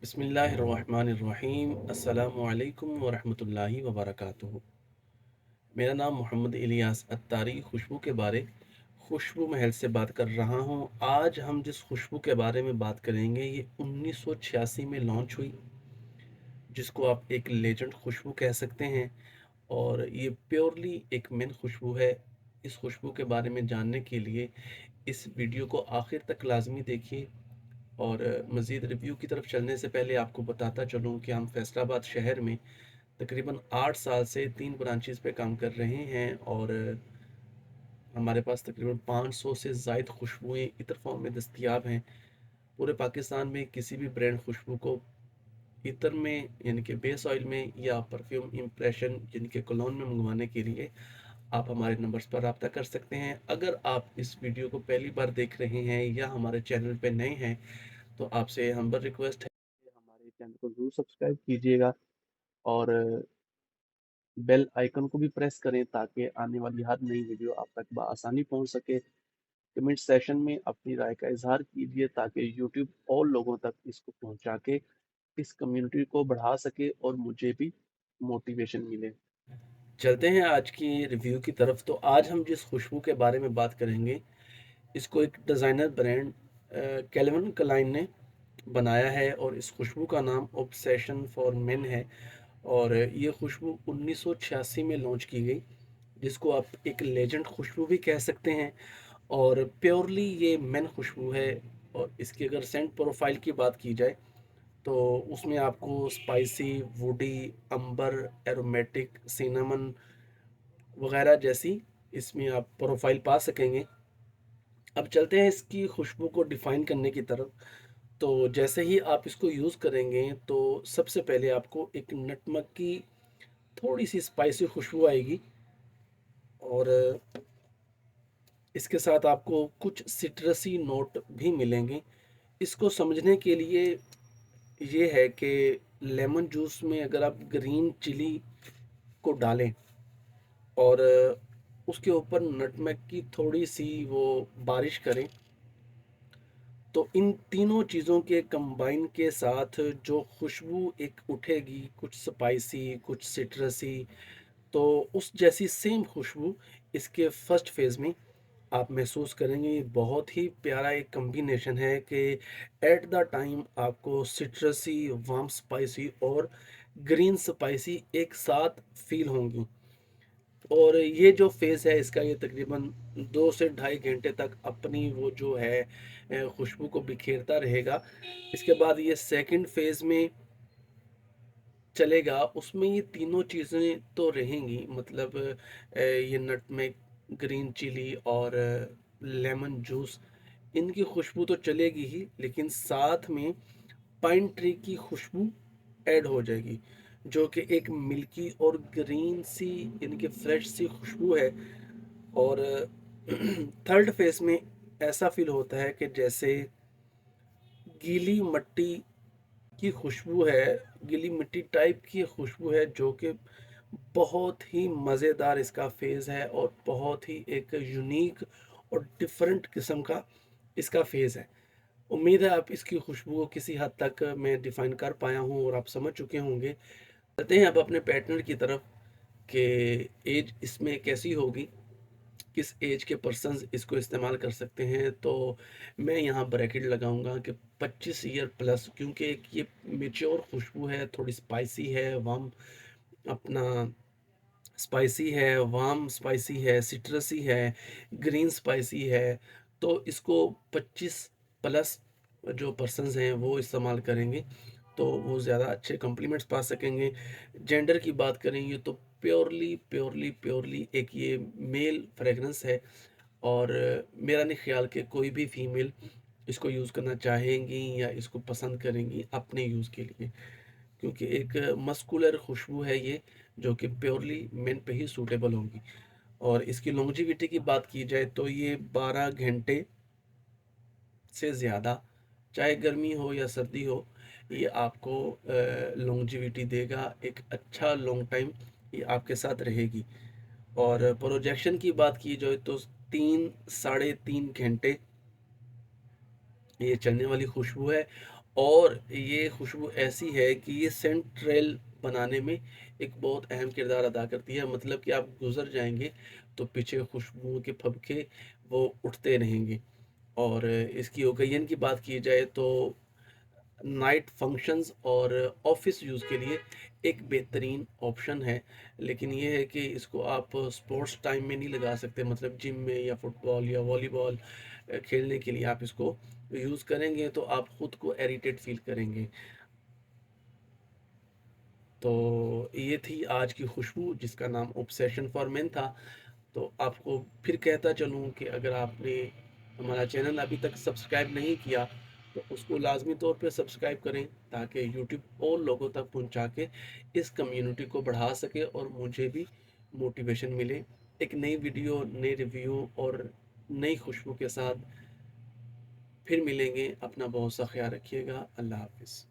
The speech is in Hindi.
बिस्मिल्लाहिर्रहमानिर्रहीम अस्सलामु अलैकुम वरहमतुल्लाहि वबरकातुहू। मेरा नाम मोहम्मद इलियास अत्तारी खुशबू महल से बात कर रहा हूँ। आज हम जिस खुशबू के बारे में बात करेंगे ये 1986 में लॉन्च हुई, जिसको आप एक लेजेंड खुशबू कह सकते हैं। और ये प्योरली एक मेन खुशबू है। इस खुशबू के बारे में जानने के लिए इस वीडियो को आखिर तक लाजमी देखिए। और मज़ीद रिव्यू की तरफ चलने से पहले आपको बताता चलूँ कि हम फैसलाबाद शहर में तकरीबन 8 साल से 3 ब्रांचेस पे काम कर रहे हैं। और हमारे पास तकरीबन 500 से ज़ायद खुशबुएँ इत्र फॉर्म में दस्तयाब हैं। पूरे पाकिस्तान में किसी भी ब्रांड खुशबू को इत्र में यानी कि बेस ऑयल में या परफ्यूम इम्प्रेशन यानी कि कोलोन में मंगवाने के लिए आप हमारे नंबर्स पर रब्ता कर सकते हैं। अगर आप इस वीडियो को पहली बार देख रहे हैं या हमारे चैनल पर नए हैं तो आपसे हम्बल रिक्वेस्ट है कि हमारे चैनल को ज़रूर सब्सक्राइब कीजिएगा और बेल आइकन को भी प्रेस करें ताकि आने वाली हर नई वीडियो आप तक बआसानी पहुंच सके। कमेंट सेशन में अपनी राय का इजहार कीजिए ताकि यूट्यूब और लोगों तक इसको पहुंचा के इस कम्युनिटी को बढ़ा सके और मुझे भी मोटिवेशन मिले। चलते हैं आज की रिव्यू की तरफ। तो आज हम जिस खुशबू के बारे में बात करेंगे, इसको एक डिज़ाइनर ब्रांड कैल्विन क्लाइन ने बनाया है और इस खुशबू का नाम ऑब्सेशन फॉर मेन है। और ये खुशबू 1986 में लॉन्च की गई, जिसको आप एक लेजेंड खुशबू भी कह सकते हैं। और प्योरली ये मेन खुशबू है। और इसकी अगर सेंट प्रोफाइल की बात की जाए तो उसमें आपको स्पाइसी, वुडी, अंबर, एरोमेटिक, सिनेमन वगैरह जैसी इसमें आप प्रोफाइल पा सकेंगे। अब चलते हैं इसकी खुशबू को डिफ़ाइन करने की तरफ। तो जैसे ही आप इसको यूज़ करेंगे तो सबसे पहले आपको एक नटमग की थोड़ी सी स्पाइसी खुशबू आएगी। और इसके साथ आपको कुछ सिट्रसी नोट भी मिलेंगे। इसको समझने के लिए ये है कि लेमन जूस में अगर आप ग्रीन चिली को डालें और उसके ऊपर नटमेग की थोड़ी सी वो बारिश करें, तो इन तीनों चीज़ों के कंबाइन के साथ जो खुशबू एक उठेगी, कुछ स्पाइसी, कुछ सिट्रसी, तो उस जैसी सेम खुशबू इसके फर्स्ट फेज़ में आप महसूस करेंगे। ये बहुत ही प्यारा एक कॉम्बिनेशन है कि एट द टाइम आपको सिट्रसी, वार्म स्पाइसी और ग्रीन स्पाइसी एक साथ फील होंगी। और ये जो फेज़ है इसका, ये तकरीबन 2 से ढाई घंटे तक अपनी वो जो है खुशबू को बिखेरता रहेगा। इसके बाद ये सेकंड फेज़ में चलेगा, उसमें ये तीनों चीज़ें तो रहेंगी, मतलब ये नटमेग, ग्रीन चिली और लेमन जूस, इनकी खुशबू तो चलेगी ही, लेकिन साथ में पाइन ट्री की खुशबू ऐड हो जाएगी, जो कि एक मिल्की और ग्रीन सी यानी कि फ्रेश सी खुशबू है। और थर्ड फेस में ऐसा फील होता है कि जैसे गीली मिट्टी की खुशबू है, गीली मिट्टी टाइप की खुशबू है, जो कि बहुत ही मज़ेदार इसका फेज़ है और बहुत ही एक यूनिक और डिफरेंट किस्म का इसका फेज़ है। उम्मीद है आप इसकी खुशबू को किसी हद तक मैं डिफ़ाइन कर पाया हूँ और आप समझ चुके होंगे। चलते हैं अब अपने पैटर्न की तरफ कि एज इसमें कैसी होगी, किस एज के पर्सन्स इसको इस्तेमाल कर सकते हैं। तो मैं यहाँ ब्रैकेट लगाऊंगा कि 25 ईयर प्लस, क्योंकि एक ये मेच्योर खुशबू है, थोड़ी स्पाइसी है, वार्म अपना स्पाइसी है, वार्म स्पाइसी है, सिट्रसी है, ग्रीन स्पाइसी है। तो इसको 25 प्लस जो पर्सन्स हैं वो इस्तेमाल करेंगे तो वो ज़्यादा अच्छे कॉम्प्लीमेंट्स पा सकेंगे। जेंडर की बात करेंगे तो प्योरली प्योरली प्योरली एक ये मेल फ्रेगरेंस है। और मेरा नहीं ख्याल कि कोई भी फीमेल इसको यूज़ करना चाहेंगी या इसको पसंद करेंगी अपने यूज़ के लिए, क्योंकि एक मस्कुलर खुशबू है ये, जो कि प्योरली मेन पे ही सूटेबल होगी। और इसकी लॉन्जिविटी की बात की जाए तो ये 12 घंटे से ज़्यादा, चाहे गर्मी हो या सर्दी हो, ये आपको लॉन्जिविटी देगा। एक अच्छा लॉन्ग टाइम ये आपके साथ रहेगी। और प्रोजेक्शन की बात की जाए तो 3 साढ़े 3 घंटे ये चलने वाली खुशबू है। और ये खुशबू ऐसी है कि ये सेंट ट्रेल बनाने में एक बहुत अहम किरदार अदा करती है। मतलब कि आप गुज़र जाएँगे तो पीछे खुशबुओं के फबके वो उठते रहेंगे। और इसकी ओकेज़न की बात की जाए तो नाइट फंक्शंस और ऑफिस यूज़ के लिए एक बेहतरीन ऑप्शन है। लेकिन ये है कि इसको आप स्पोर्ट्स टाइम में नहीं लगा सकते, मतलब जिम में या फुटबॉल या वॉलीबॉल खेलने के लिए आप इसको यूज़ करेंगे तो आप खुद को इरिटेट फील करेंगे। तो ये थी आज की खुशबू जिसका नाम ऑब्सेशन फॉर मेन था। तो आपको फिर कहता चलूँ कि अगर आपने हमारा चैनल अभी तक सब्सक्राइब नहीं किया तो उसको लाजमी तौर पे सब्सक्राइब करें, ताकि यूट्यूब और लोगों तक पहुंचा के इस कम्युनिटी को बढ़ा सके और मुझे भी मोटिवेशन मिले। एक नई वीडियो, नई रिव्यू और नई खुशबू के साथ फिर मिलेंगे। अपना बहुत सा ख्याल रखिएगा। अल्लाह हाफिज़।